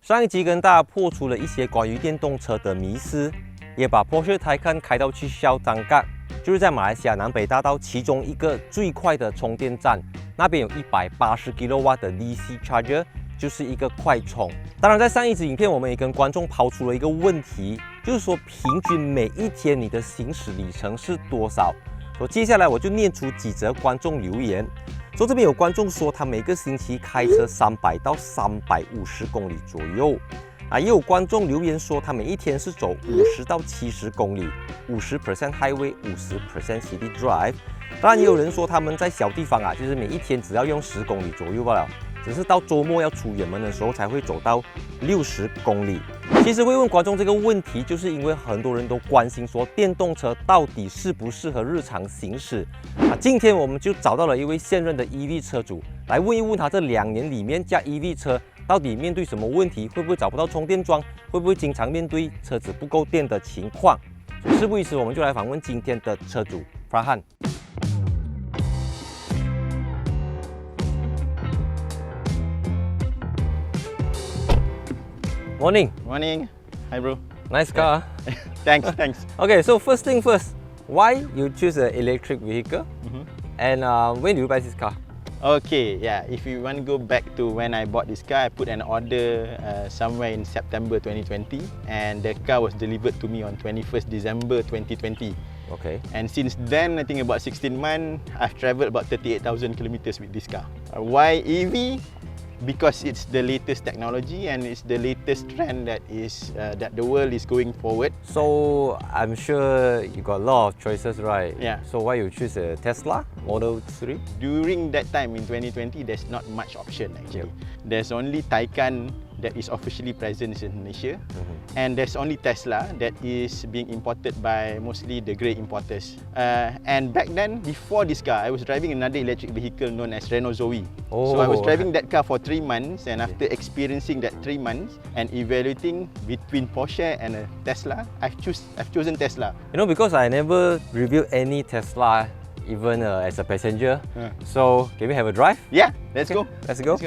上一集跟大家破除了一些关于电动车的迷思，也把 Porsche Taycan 开到去小张干，就是在马来西亚南北大道其中一个最快的充电站，那边有180 kW 的 DC charger， 就是一个快充。当然，在上一支影片我们也跟观众抛出了一个问题，就是说平均每一天你的行驶里程是多少？接下来我就念出几则观众留言。这边有观众说他每个星期开车300到350公里左右，也有观众留言说他每一天是走50到70公里，50% highway， 50% city drive。当然也有人说他们在小地方就是每一天只要用10公里左右罢了，只是到周末要出远门的时候才会走到60公里。其实会问观众这个问题，就是因为很多人都关心说电动车到底适不适合日常行驶。今天我们就找到了一位现任的 EV 车主，来问一问他这2年里面驾 EV 车到底面对什么问题，会不会找不到充电桩，会不会经常面对车子不够电的情况。事不宜迟，我们就来访问今天的车主 Farhan。Morning. Morning. Hi, bro. Nice car. Thanks. Okay, so first thing first, why you choose an electric vehicle? And when did you buy this car? Okay, yeah. If you want to go back to when I bought this car, I put an order somewhere in September 2020, and the car was delivered to me on 21st December 2020. Okay. And since then, I think about 16 months, I've traveled about 38,000 kilometers with this car. Why EV? Because it's the latest technology and it's the latest trend that the world is going forward. So I'm sure you got a lot of choices, right? Yeah. So why you choose a Tesla Model 3? During that time in 2020, there's not much option actually. There's only Taycan that is officially present in Malaysia, and there's only Tesla that is being imported by mostly the great importers. And back then, before this car, I was driving another electric vehicle known as Renault Zoe. So I was driving that car for 3 months, and after experiencing that 3 months and evaluating between Porsche and a Tesla, I've chosen Tesla. You know, because I never reviewed any Tesla, even as a passenger. So can we have a drive? Yeah, let's go. Let's go.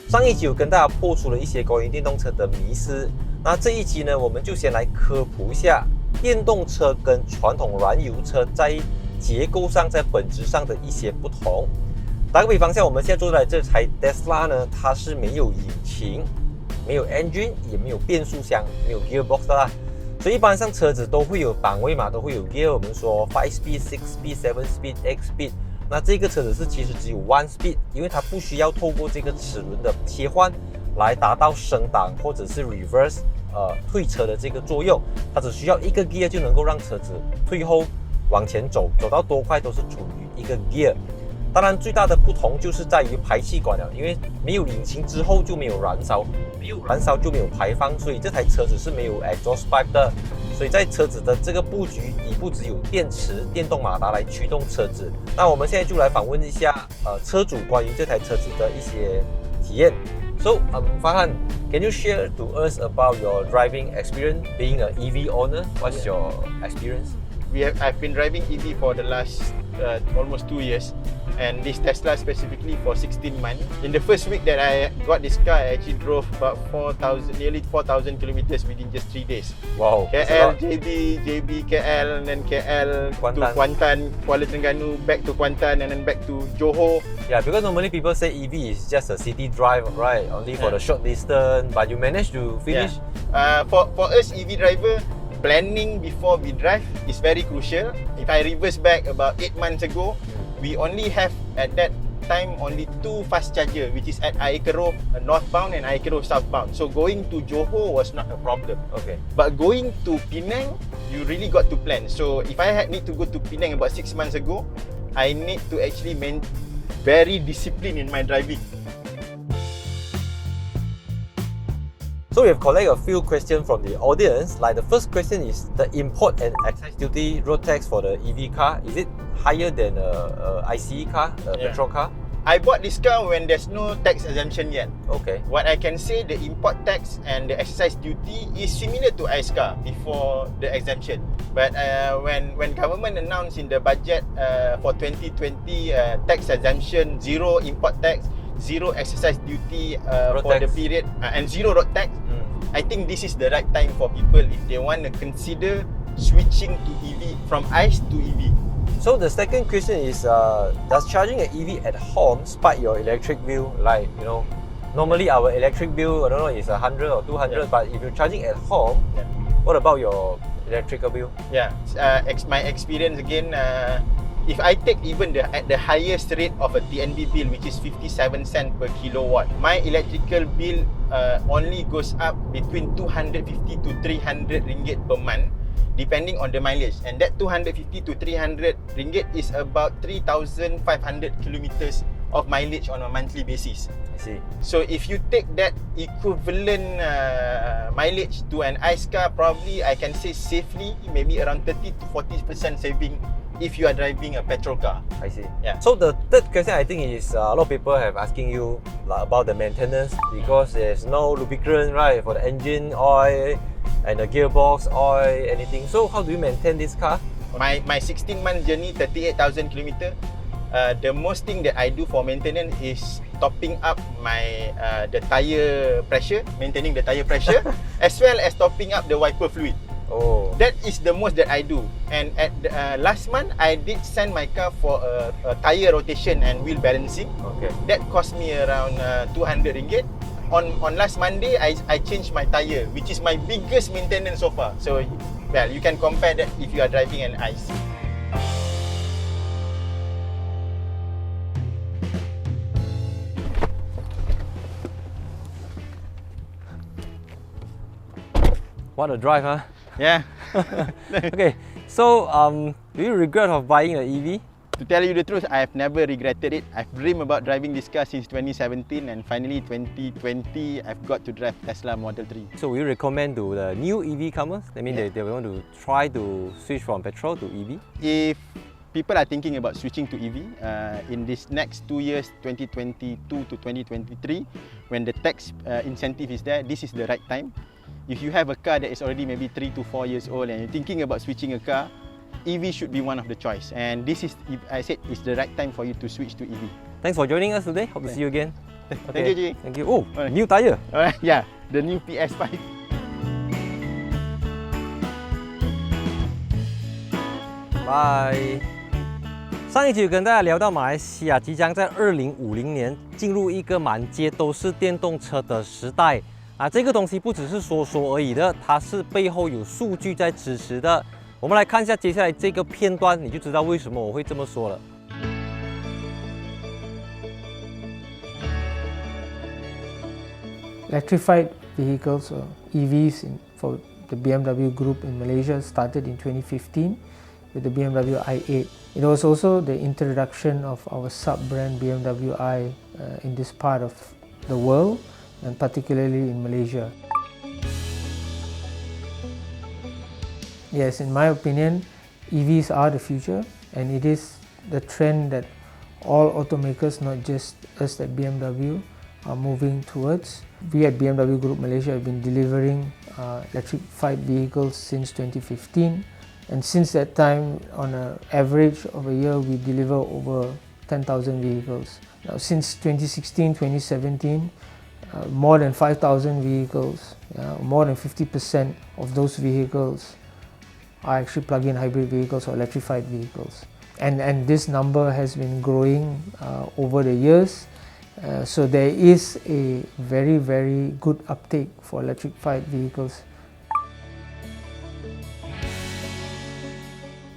上一集有跟大家破除了一些关于电动车的迷思，那这一集呢，我们就先来科普一下电动车跟传统燃油车在结构上、在本质上的一些不同。打个比方，像我们现在坐在这台 Tesla 呢，它是没有引擎、没有 engine， 也没有变速箱、没有 gearbox 的啦。所以一般上车子都会有档位嘛，都会有 gear， 我们说 5 speed、6 speed、7 speed、8 speed。那这个车子是其实只有 1 speed， 因为它不需要透过这个齿轮的切换来达到升档或者是 reverse 退车的这个作用，它只需要一个 gear 就能够让车子退后往前走，走到多快都是处于一个 gear。当然最大的不同就是在于排气管了，因为没有引擎之后就没有燃烧，没有燃烧就没有排放，所以这台车子是没有 exhaust pipe 的。所以在车子的这个布局，底部只有电池、电动马达来驱动车子。那我们现在就来访问一下车主关于这台车子的一些体验。So, Farhan, can you share to us about your driving experience being an EV owner? What's your experience? I've been driving EV for the last almost 2 years, and this Tesla specifically for 16 months. In the first week that I got this car, I actually drove about nearly 4,000 kilometers within just 3 days. Wow. KL, JB, KL, and then KL to Kuantan, Kuala Terengganu, back to Kuantan, and then back to Johor. Yeah, because normally people say EV is just a city drive, right? Only for the short distance, but you managed to finish. Yeah. For us EV driver, planning before we drive is very crucial. If I reverse back about 8 months ago, we only have at that time only 2 fast charger, which is at Aikero northbound and Aikero southbound. So going to Johor was not a problem. Okay. But going to Penang, you really got to plan. So if I need to go to Penang about 6 months ago, I need to actually very disciplined in my driving. So we have collected a few questions from the audience. Like the first question is the import and excise duty road tax for the EV car. Is it higher than a ICE car, a petrol car? I bought this car when there's no tax exemption yet. Okay. What I can say, the import tax and the excise duty is similar to ICE car before the exemption. But when government announced in the budget for 2020 tax exemption, zero import tax, zero excise duty for tax. the period, and zero road tax, I think this is the right time for people if they want to consider switching to EV from ICE to EV. So the second question is, does charging an EV at home spike your electric bill? Like, you know, normally our electric bill, I don't know, is 100 or 200, but if you're charging at home, what about your electrical bill? Yeah, my experience again, if I take even at the highest rate of a TNB bill, which is 57 cents per kilowatt, my electrical bill only goes up between 250 to 300 ringgit per month, depending on the mileage. And that 250 to 300 ringgit is about 3,500 kilometers of mileage on a monthly basis. I see. So if you take that equivalent mileage to an ICE car, probably I can say safely maybe around 30 to 40% saving if you are driving a petrol car. I see. Yeah. So the third question I think is a lot of people have asking you about the maintenance because there's no lubricant, right, for the engine oil and the gearbox oil, anything. So how do you maintain this car? My 16-month journey, 38,000 kilometer. The most thing that I do for maintenance is topping up my the tire pressure, maintaining the tire pressure, as well as topping up the wiper fluid. Oh. That is the most that I do. And at last month, I did send my car for a tire rotation and wheel balancing. Okay. That cost me around 200 ringgit. On last Monday, I changed my tire, which is my biggest maintenance so far. So, well, you can compare that if you are driving an ICE. What a drive, huh? Yeah. Okay, so do you regret of buying an EV? To tell you the truth, I have never regretted it. I've dreamed about driving this car since 2017, and finally 2020, I've got to drive Tesla Model 3. So will you recommend to the new EV comers? I mean, they want to try to switch from petrol to EV? If people are thinking about switching to EV, in this next 2 years, 2022 to 2023, when the tax incentive is there, this is the right time. If you have a car that is already maybe 3 to 4 years old and you're thinking about switching a car, EV should be one of the choice. And this is, I said, it's the right time for you to switch to EV. Thanks for joining us today. Hope to see you again. Thank you, Ji. Thank you. Oh, Alright. new tire. Yeah, the new PS5. Bye。上一集有跟大家聊到马来西亚即将在2050年进入一个满街都是电动车的时代啊，这个东西不只是说说而已的，它是背后有数据在支持的。我们来看一下接下来这个片段，你就知道为什么我会这么说了。Electrified vehicles or EVs for the BMW group in Malaysia started in 2015 with the BMW i8. It was also the introduction of our sub-brand BMW i in this part of the world and particularly in Malaysia. Yes, in my opinion, EVs are the future, and it is the trend that all automakers, not just us at BMW, are moving towards. We at BMW Group Malaysia have been delivering electrified vehicles since 2015, and since that time, on an average of a year, we deliver over 10,000 vehicles. Now, since 2016, 2017, more than 5,000 vehicles, more than 50% of those vehicles are actually plug-in hybrid vehicles or electrified vehicles. And this number has been growing over the years. So there is a very, very good uptake for electrified vehicles.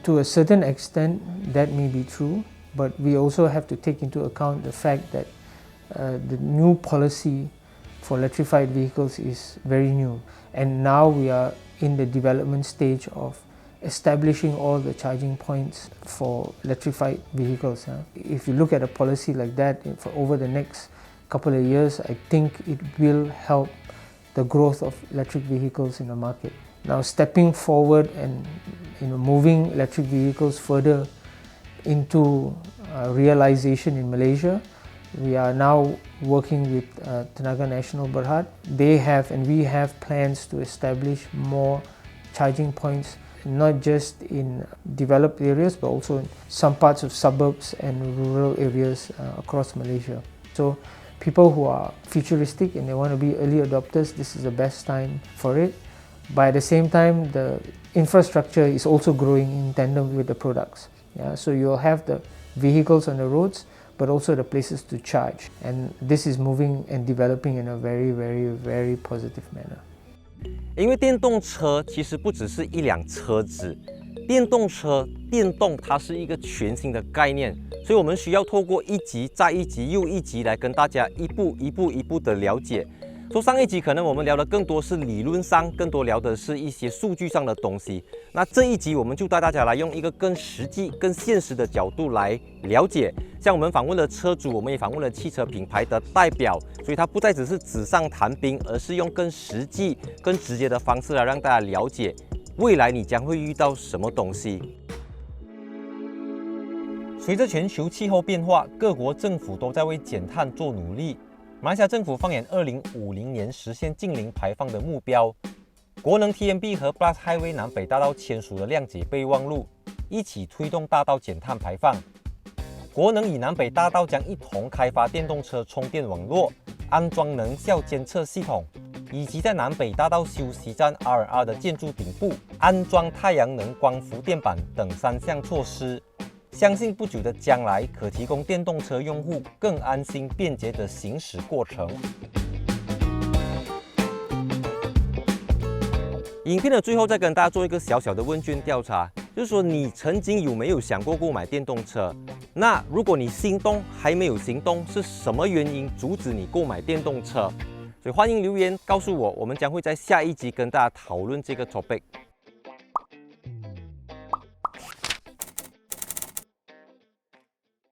To a certain extent, that may be true, but we also have to take into account the fact that the new policy for electrified vehicles is very new. And now we are in the development stage of establishing all the charging points for electrified vehicles. If you look at a policy like that for over the next couple of years, I think it will help the growth of electric vehicles in the market. Now, stepping forward and moving electric vehicles further into realization in Malaysia, We are now working with Tenaga Nasional Berhad. They have and we have plans to establish more charging points, not just in developed areas, but also in some parts of suburbs and rural areas across Malaysia. So people who are futuristic and they want to be early adopters, this is the best time for it. But at the same time, the infrastructure is also growing in tandem with the products. Yeah? So you'll have the vehicles on the roads, but also the places to charge. And this is moving and developing in a very, very, very positive manner. 因为电动车其实不只是一辆车子，电动车电动它是一个全新的概念，所以我们需要透过一集再一集又一集来跟大家一步的了解。说上一集可能我们聊的更多是理论上，更多聊的是一些数据上的东西。那这一集我们就带大家来用一个更实际、更现实的角度来了解。像我们访问了车主，我们也访问了汽车品牌的代表，所以它不再只是纸上谈兵，而是用更实际、更直接的方式来让大家了解未来你将会遇到什么东西。随着全球气候变化，各国政府都在为减碳做努力。马来西亚政府放眼2050年实现净零排放的目标，国能 TMB 和 Plus Highway 南北大道签署了谅解备忘录，一起推动大道减碳排放。国能与南北大道将一同开发电动车充电网络，安装能效监测系统，以及在南北大道休息站 R&R 的建筑顶部安装太阳能光伏电板等3项措施。相信不久的将来可提供电动车用户更安心便捷的行驶过程。影片的最后再跟大家做一个小小的问卷调查，就是说你曾经有没有想过购买电动车？那如果你心动还没有行动，是什么原因阻止你购买电动车？所以欢迎留言告诉我，我们将会在下一集跟大家讨论这个 topic。